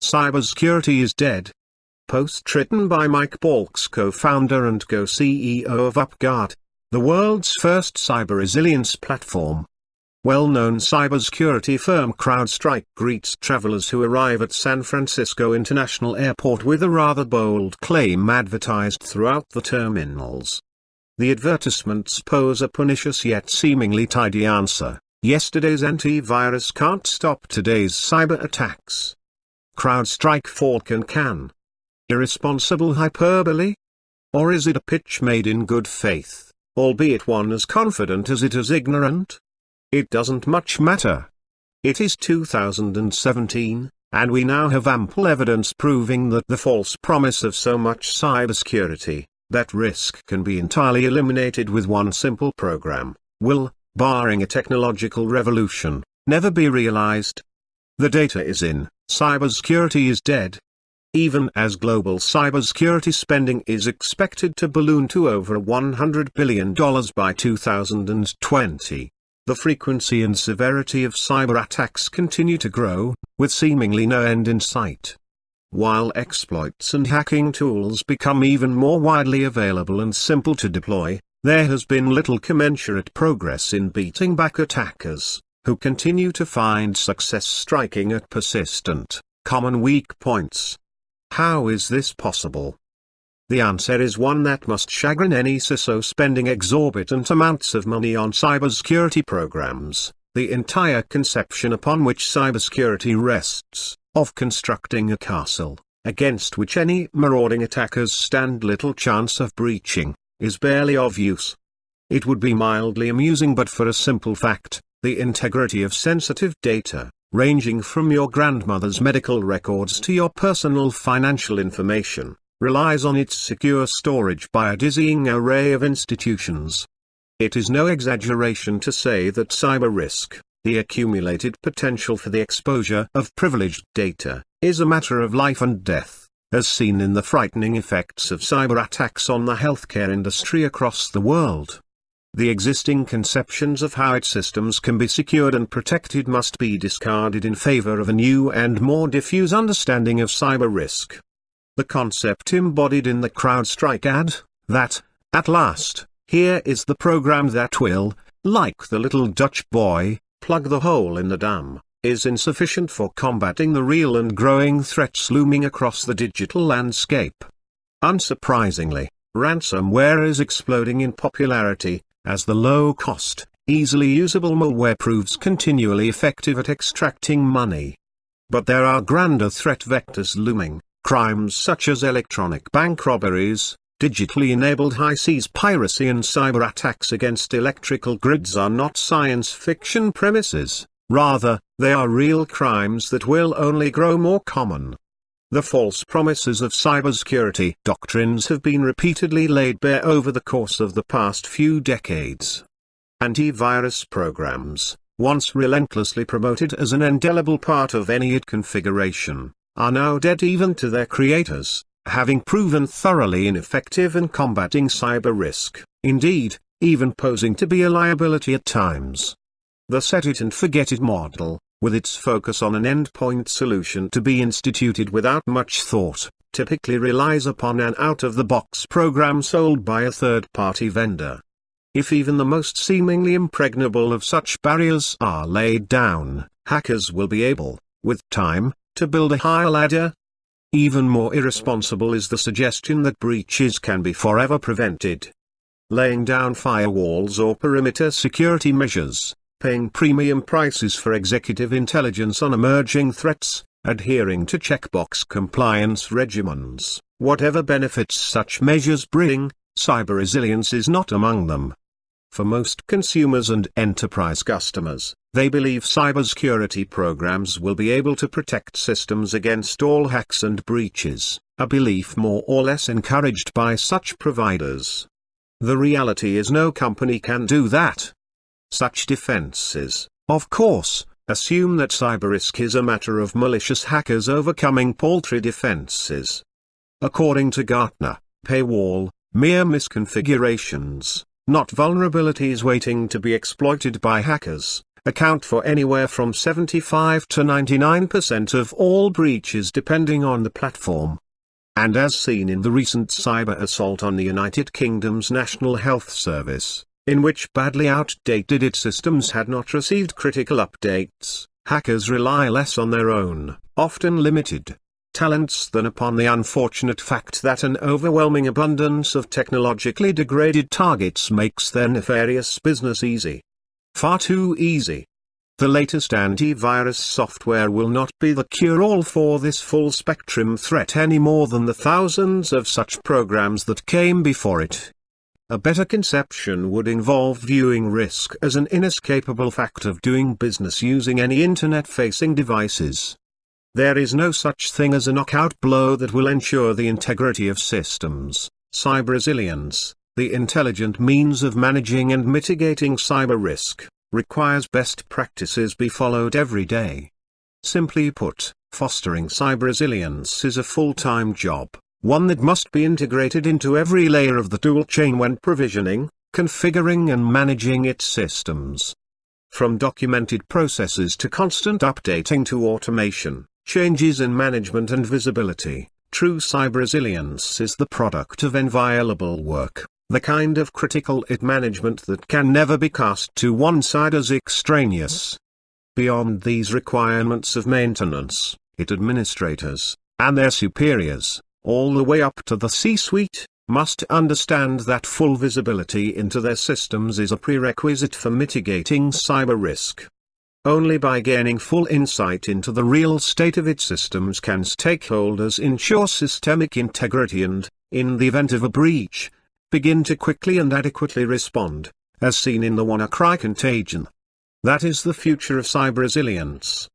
Cybersecurity is Dead. Post written by Mike Baukes, co-founder and co-CEO of UpGuard, the world's first cyber resilience platform. Well-known cybersecurity firm CrowdStrike greets travelers who arrive at San Francisco International Airport with a rather bold claim advertised throughout the terminals. The advertisements pose a pernicious yet seemingly tidy answer: yesterday's antivirus can't stop today's cyber attacks. CrowdStrike Falcon can. Irresponsible hyperbole? Or is it a pitch made in good faith, albeit one as confident as it is ignorant? It doesn't much matter. It is 2017, and we now have ample evidence proving that the false promise of so much cybersecurity, that risk can be entirely eliminated with one simple program, will, barring a technological revolution, never be realized. The data is in. Cybersecurity is dead. Even as global cybersecurity spending is expected to balloon to over $100 billion by 2020, the frequency and severity of cyber attacks continue to grow, with seemingly no end in sight. While exploits and hacking tools become even more widely available and simple to deploy, there has been little commensurate progress in beating back attackers, who continue to find success striking at persistent, common weak points. How is this possible? The answer is one that must chagrin any CISO spending exorbitant amounts of money on cybersecurity programs, the entire conception upon which cybersecurity rests, of constructing a castle, against which any marauding attackers stand little chance of breaching, is barely of use. It would be mildly amusing but for a simple fact: the integrity of sensitive data, ranging from your grandmother's medical records to your personal financial information, relies on its secure storage by a dizzying array of institutions. It is no exaggeration to say that cyber risk, the accumulated potential for the exposure of privileged data, is a matter of life and death, as seen in the frightening effects of cyber attacks on the healthcare industry across the world. The existing conceptions of how its systems can be secured and protected must be discarded in favor of a new and more diffuse understanding of cyber risk. The concept embodied in the CrowdStrike ad, that, at last, here is the program that will, like the little Dutch boy, plug the hole in the dam, is insufficient for combating the real and growing threats looming across the digital landscape. Unsurprisingly, ransomware is exploding in popularity, as the low-cost, easily usable malware proves continually effective at extracting money. But there are grander threat vectors looming. Crimes such as electronic bank robberies, digitally enabled high-seas piracy and cyber attacks against electrical grids are not science fiction premises, rather, they are real crimes that will only grow more common. The false promises of cybersecurity doctrines have been repeatedly laid bare over the course of the past few decades. Antivirus programs, once relentlessly promoted as an indelible part of any IT configuration, are now dead even to their creators, having proven thoroughly ineffective in combating cyber risk, indeed, even posing to be a liability at times. The set-it-and-forget-it model, with its focus on an endpoint solution to be instituted without much thought, typically relies upon an out-of-the-box program sold by a third-party vendor. If even the most seemingly impregnable of such barriers are laid down, hackers will be able, with time, to build a higher ladder. Even more irresponsible is the suggestion that breaches can be forever prevented. Laying down firewalls or perimeter security measures, paying premium prices for executive intelligence on emerging threats, adhering to checkbox compliance regimens, whatever benefits such measures bring, cyber resilience is not among them. For most consumers and enterprise customers, they believe cybersecurity programs will be able to protect systems against all hacks and breaches, a belief more or less encouraged by such providers. The reality is no company can do that. Such defenses, of course, assume that cyber risk is a matter of malicious hackers overcoming paltry defenses. According to Gartner, paywall, mere misconfigurations, not vulnerabilities waiting to be exploited by hackers, account for anywhere from 75 to 99% of all breaches depending on the platform. And as seen in the recent cyber assault on the United Kingdom's National Health Service, in which badly outdated IT systems had not received critical updates, hackers rely less on their own, often limited, talents than upon the unfortunate fact that an overwhelming abundance of technologically degraded targets makes their nefarious business easy. Far too easy. The latest antivirus software will not be the cure-all for this full-spectrum threat any more than the thousands of such programs that came before it. A better conception would involve viewing risk as an inescapable fact of doing business using any internet-facing devices. There is no such thing as a knockout blow that will ensure the integrity of systems. Cyber resilience, the intelligent means of managing and mitigating cyber risk, requires best practices be followed every day. Simply put, fostering cyber resilience is a full-time job, one that must be integrated into every layer of the tool chain when provisioning, configuring and managing its systems. From documented processes to constant updating to automation, changes in management and visibility, true cyber resilience is the product of inviolable work, the kind of critical IT management that can never be cast to one side as extraneous. Beyond these requirements of maintenance, IT administrators, and their superiors, all the way up to the C-suite, must understand that full visibility into their systems is a prerequisite for mitigating cyber risk. Only by gaining full insight into the real state of its systems can stakeholders ensure systemic integrity and, in the event of a breach, begin to quickly and adequately respond, as seen in the WannaCry contagion. That is the future of cyber resilience.